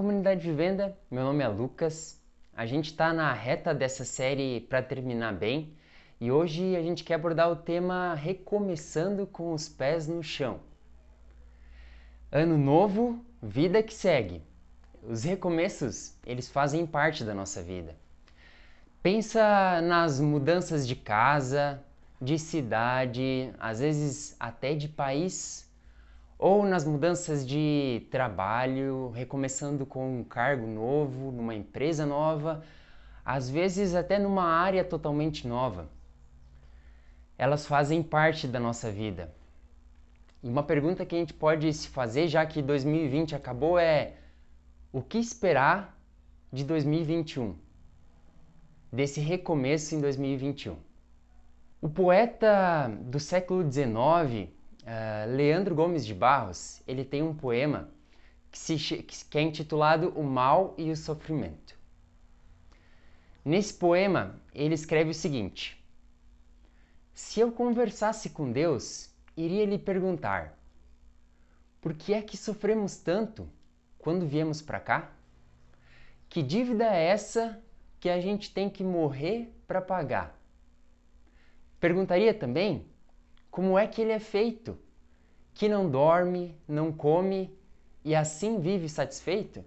comunidade de venda, meu nome é Lucas. A gente está na reta dessa série para terminar bem e hoje a gente quer abordar o tema recomeçando com os pés no chão. Ano novo, vida que segue. Os recomeços, eles fazem parte da nossa vida. Pensa nas mudanças de casa, de cidade, às vezes até de país, ou nas mudanças de trabalho, recomeçando com um cargo novo, numa empresa nova, às vezes até numa área totalmente nova. Elas fazem parte da nossa vida. E uma pergunta que a gente pode se fazer, já que 2020 acabou, é: o que esperar de 2021? Desse recomeço em 2021. O poeta do século XIX, Leandro Gomes de Barros, ele tem um poema que é intitulado O Mal e o Sofrimento. Nesse poema, ele escreve o seguinte: se eu conversasse com Deus, iria lhe perguntar: por que é que sofremos tanto quando viemos para cá? Que dívida é essa que a gente tem que morrer para pagar? Perguntaria também como é que ele é feito, que não dorme, não come e assim vive satisfeito?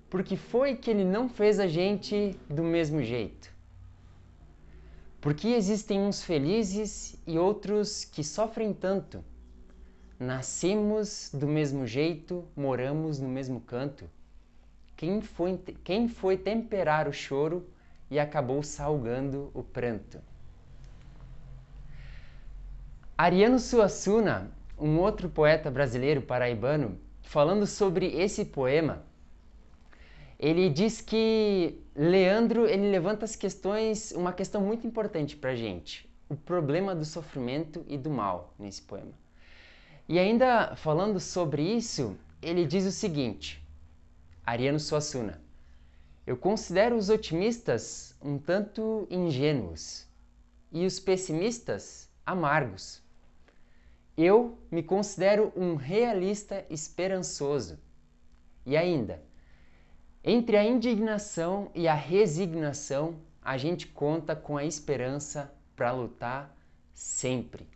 Por que foi que ele não fez a gente do mesmo jeito? Por que existem uns felizes e outros que sofrem tanto? Nascemos do mesmo jeito, moramos no mesmo canto. Quem foi temperar o choro e acabou salgando o pranto? Ariano Suassuna, um outro poeta brasileiro paraibano, falando sobre esse poema, ele diz que Leandro ele levanta uma questão muito importante para a gente, o problema do sofrimento e do mal nesse poema. E ainda falando sobre isso, ele diz o seguinte, Ariano Suassuna: eu considero os otimistas um tanto ingênuos e os pessimistas amargos. Eu me considero um realista esperançoso. E ainda, entre a indignação e a resignação, a gente conta com a esperança para lutar sempre.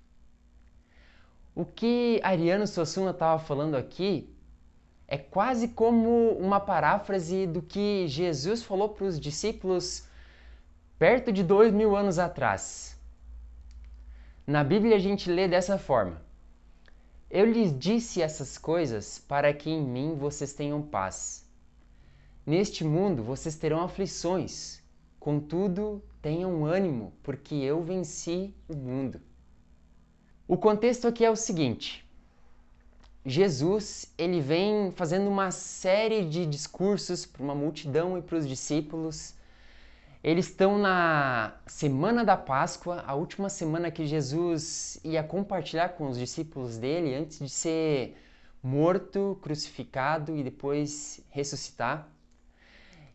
O que Ariano Suassuna estava falando aqui é quase como uma paráfrase do que Jesus falou para os discípulos perto de 2000 anos atrás. Na Bíblia a gente lê dessa forma: eu lhes disse essas coisas para que em mim vocês tenham paz. Neste mundo vocês terão aflições, contudo tenham ânimo, porque eu venci o mundo. O contexto aqui é o seguinte: Jesus ele vem fazendo uma série de discursos para uma multidão e para os discípulos. Eles estão na semana da Páscoa, a última semana que Jesus ia compartilhar com os discípulos dele antes de ser morto, crucificado e depois ressuscitar.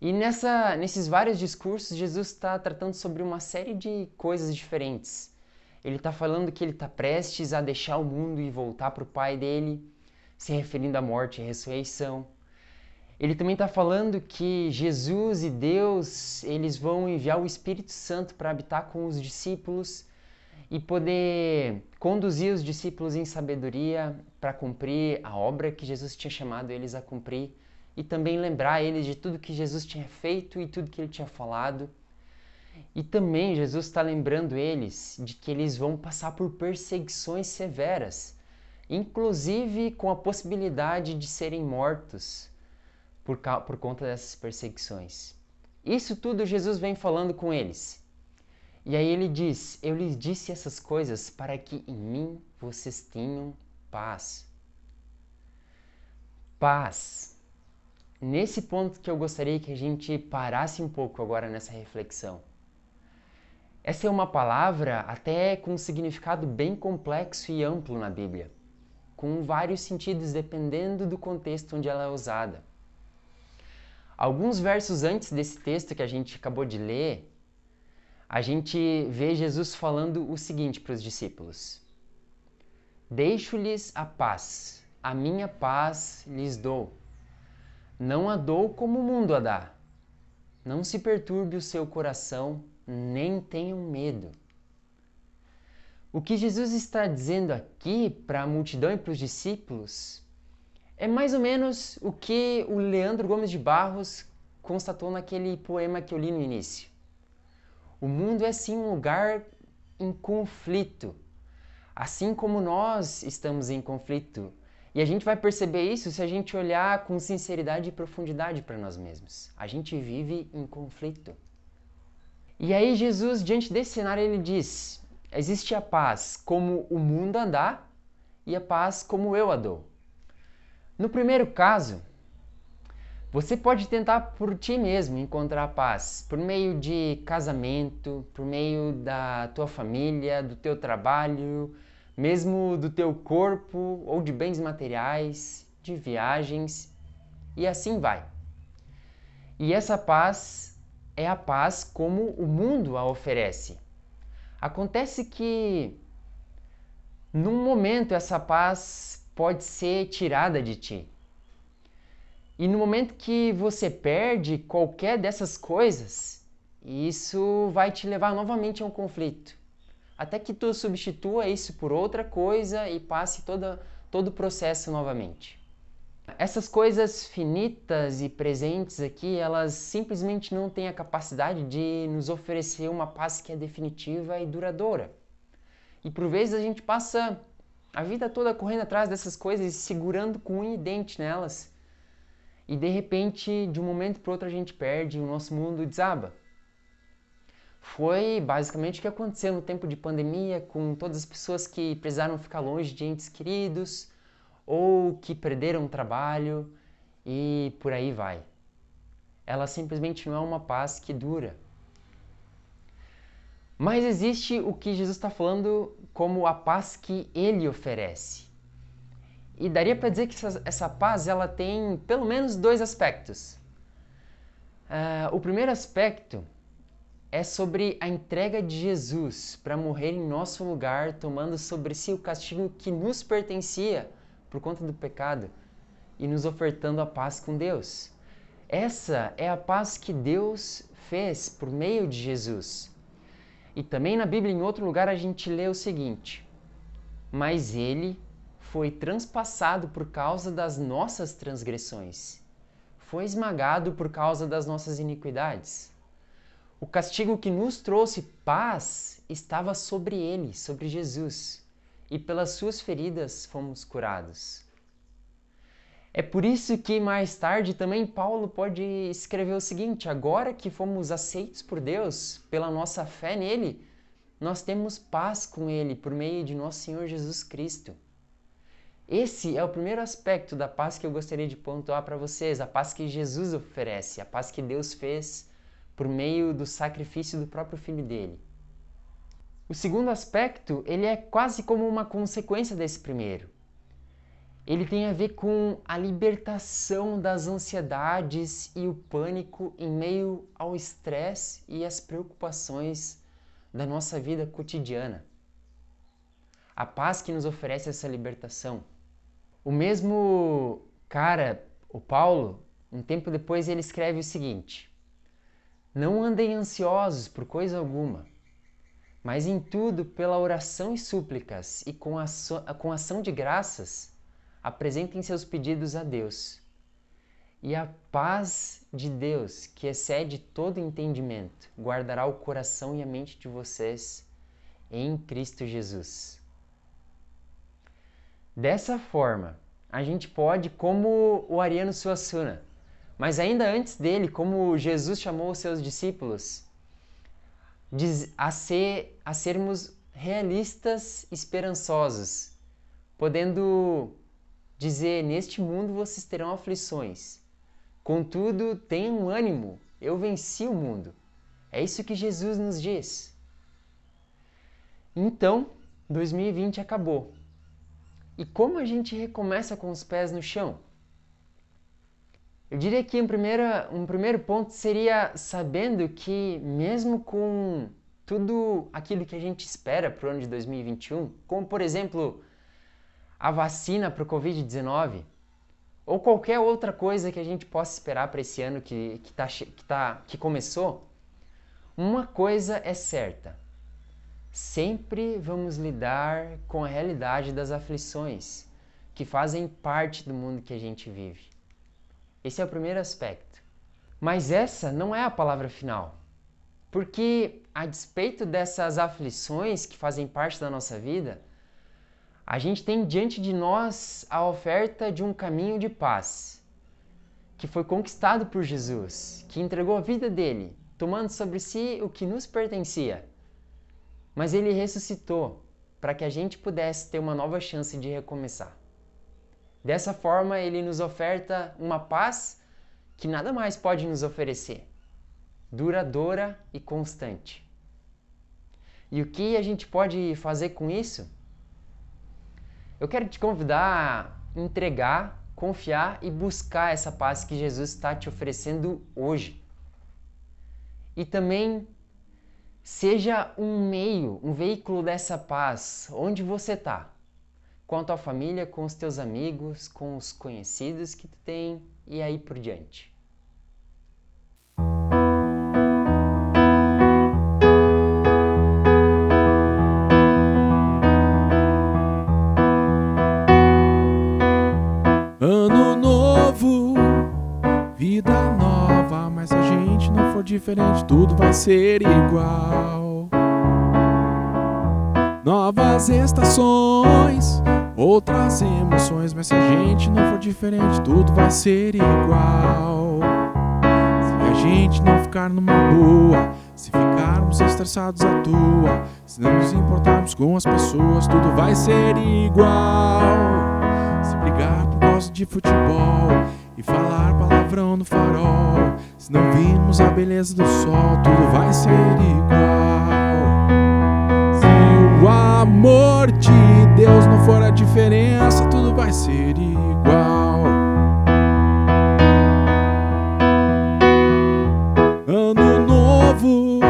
E nesses vários discursos, Jesus está tratando sobre uma série de coisas diferentes. Ele está falando que ele está prestes a deixar o mundo e voltar para o Pai dele, se referindo à morte e à ressurreição. Ele também está falando que Jesus e Deus, eles vão enviar o Espírito Santo para habitar com os discípulos e poder conduzir os discípulos em sabedoria para cumprir a obra que Jesus tinha chamado eles a cumprir e também lembrar eles de tudo que Jesus tinha feito e tudo que ele tinha falado. E também Jesus está lembrando eles de que eles vão passar por perseguições severas, inclusive com a possibilidade de serem mortos por conta dessas perseguições. Isso tudo Jesus vem falando com eles. E aí ele diz: eu lhes disse essas coisas para que em mim vocês tenham paz. Paz. Nesse ponto que eu gostaria que a gente parasse um pouco agora nessa reflexão. Essa é uma palavra até com um significado bem complexo e amplo na Bíblia, com vários sentidos dependendo do contexto onde ela é usada. Alguns versos antes desse texto que a gente acabou de ler, a gente vê Jesus falando o seguinte para os discípulos: deixo-lhes a paz, a minha paz lhes dou. Não a dou como o mundo a dá. Não se perturbe o seu coração, nem tenham medo. O que Jesus está dizendo aqui para a multidão e para os discípulos é mais ou menos o que o Leandro Gomes de Barros constatou naquele poema que eu li no início. O mundo é sim um lugar em conflito, assim como nós estamos em conflito. E a gente vai perceber isso se a gente olhar com sinceridade e profundidade para nós mesmos. A gente vive em conflito. E aí Jesus, diante desse cenário, ele diz: existe a paz como o mundo a dá e a paz como eu a dou. No primeiro caso, você pode tentar por ti mesmo encontrar a paz, por meio de casamento, por meio da tua família, do teu trabalho, mesmo do teu corpo ou de bens materiais, de viagens, e assim vai. E essa paz é a paz como o mundo a oferece. Acontece que, num momento, essa paz pode ser tirada de ti. E no momento que você perde qualquer dessas coisas, isso vai te levar novamente a um conflito. Até que tu substitua isso por outra coisa e passe todo o processo novamente. Essas coisas finitas e presentes aqui, elas simplesmente não têm a capacidade de nos oferecer uma paz que é definitiva e duradoura. E por vezes a gente passa a vida toda correndo atrás dessas coisas e segurando com unha e dente nelas. E de repente, de um momento para o outro, a gente perde e o nosso mundo desaba. Foi basicamente o que aconteceu no tempo de pandemia, com todas as pessoas que precisaram ficar longe de entes queridos, ou que perderam o trabalho, e por aí vai. Ela simplesmente não é uma paz que dura. Mas existe o que Jesus está falando como a paz que Ele oferece. E daria para dizer que essa paz ela tem pelo menos dois aspectos. O primeiro aspecto é sobre a entrega de Jesus para morrer em nosso lugar, tomando sobre si o castigo que nos pertencia por conta do pecado e nos ofertando a paz com Deus. Essa é a paz que Deus fez por meio de Jesus. E também na Bíblia, em outro lugar, a gente lê o seguinte: mas Ele foi transpassado por causa das nossas transgressões, foi esmagado por causa das nossas iniquidades. O castigo que nos trouxe paz estava sobre Ele, sobre Jesus, e pelas suas feridas fomos curados. É por isso que mais tarde também Paulo pode escrever o seguinte: agora que fomos aceitos por Deus pela nossa fé nele, nós temos paz com Ele por meio de nosso Senhor Jesus Cristo. Esse é o primeiro aspecto da paz que eu gostaria de pontuar para vocês, a paz que Jesus oferece, a paz que Deus fez por meio do sacrifício do próprio Filho dele. O segundo aspecto, ele é quase como uma consequência desse primeiro. Ele tem a ver com a libertação das ansiedades e o pânico em meio ao estresse e às preocupações da nossa vida cotidiana. A paz que nos oferece essa libertação. O mesmo cara, o Paulo, um tempo depois ele escreve o seguinte: não andem ansiosos por coisa alguma, mas em tudo, pela oração e súplicas e com ação de graças, apresentem seus pedidos a Deus. E a paz de Deus, que excede todo entendimento, guardará o coração e a mente de vocês em Cristo Jesus. Dessa forma, a gente pode, como o Ariano Suassuna, mas ainda antes dele, como Jesus chamou os seus discípulos, a sermos realistas esperançosos, podendo dizer: neste mundo vocês terão aflições, contudo tenham ânimo, eu venci o mundo. É isso que Jesus nos diz. Então, 2020 acabou. E como a gente recomeça com os pés no chão? Eu diria que um primeiro ponto seria sabendo que, mesmo com tudo aquilo que a gente espera para o ano de 2021, como por exemplo a vacina para o Covid-19, ou qualquer outra coisa que a gente possa esperar para esse ano que começou, uma coisa é certa: sempre vamos lidar com a realidade das aflições que fazem parte do mundo que a gente vive. Esse é o primeiro aspecto. Mas essa não é a palavra final, porque a despeito dessas aflições que fazem parte da nossa vida, a gente tem diante de nós a oferta de um caminho de paz, que foi conquistado por Jesus, que entregou a vida dele, tomando sobre si o que nos pertencia. Mas ele ressuscitou para que a gente pudesse ter uma nova chance de recomeçar. Dessa forma, ele nos oferta uma paz que nada mais pode nos oferecer, duradoura e constante. E o que a gente pode fazer com isso? Eu quero te convidar a entregar, confiar e buscar essa paz que Jesus está te oferecendo hoje. E também seja um meio, um veículo dessa paz, onde você está. Com a tua família, com os teus amigos, com os conhecidos que tu tem e aí por diante. Ano novo, vida nova, mas se a gente não for diferente, tudo vai ser igual. Novas estações, outras emoções, mas se a gente não for diferente, tudo vai ser igual. Se a gente não ficar numa boa, se ficarmos estressados à toa, se não nos importarmos com as pessoas, tudo vai ser igual. Se brigar por causa de futebol e falar palavrão no farol, se não virmos a beleza do sol, tudo vai ser igual. Se o amor de Deus não for a diferença, tudo vai ser igual. Ano novo,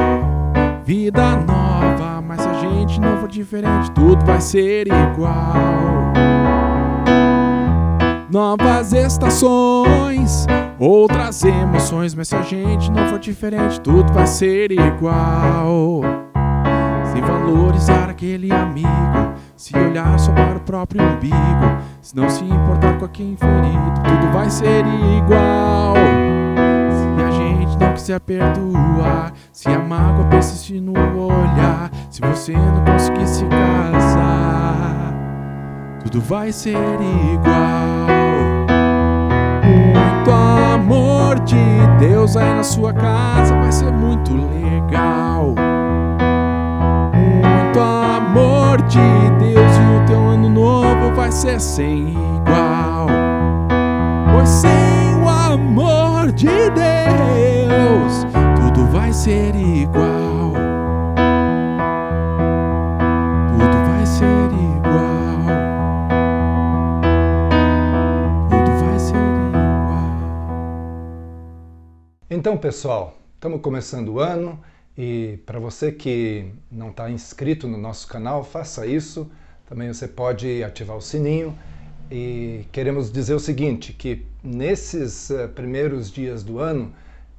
vida nova, mas se a gente não for diferente, tudo vai ser igual. Novas estações, outras emoções, mas se a gente não for diferente, tudo vai ser igual. Se valorizar aquele amigo, se olhar só para o próprio umbigo, se não se importar com quem ferido, tudo vai ser igual. Se a gente não quiser perdoar, se a mágoa persistir no olhar, se você não conseguir se casar, tudo vai ser igual. Muito amor de Deus aí na sua casa vai ser muito legal. Muito amor de Deus e o teu ano novo vai ser sem igual. Pois sem o amor de Deus, tudo vai ser igual. Tudo vai ser igual. Tudo vai ser igual. Então, pessoal, estamos começando o ano e para você que não está inscrito no nosso canal, faça isso. Também você pode ativar o sininho. E queremos dizer o seguinte, que nesses primeiros dias do ano,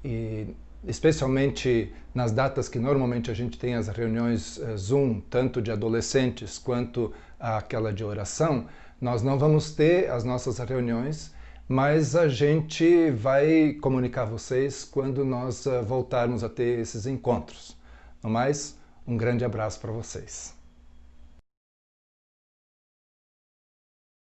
e especialmente nas datas que normalmente a gente tem as reuniões Zoom, tanto de adolescentes quanto aquela de oração, nós não vamos ter as nossas reuniões, mas a gente vai comunicar a vocês quando nós voltarmos a ter esses encontros. No mais, um grande abraço para vocês.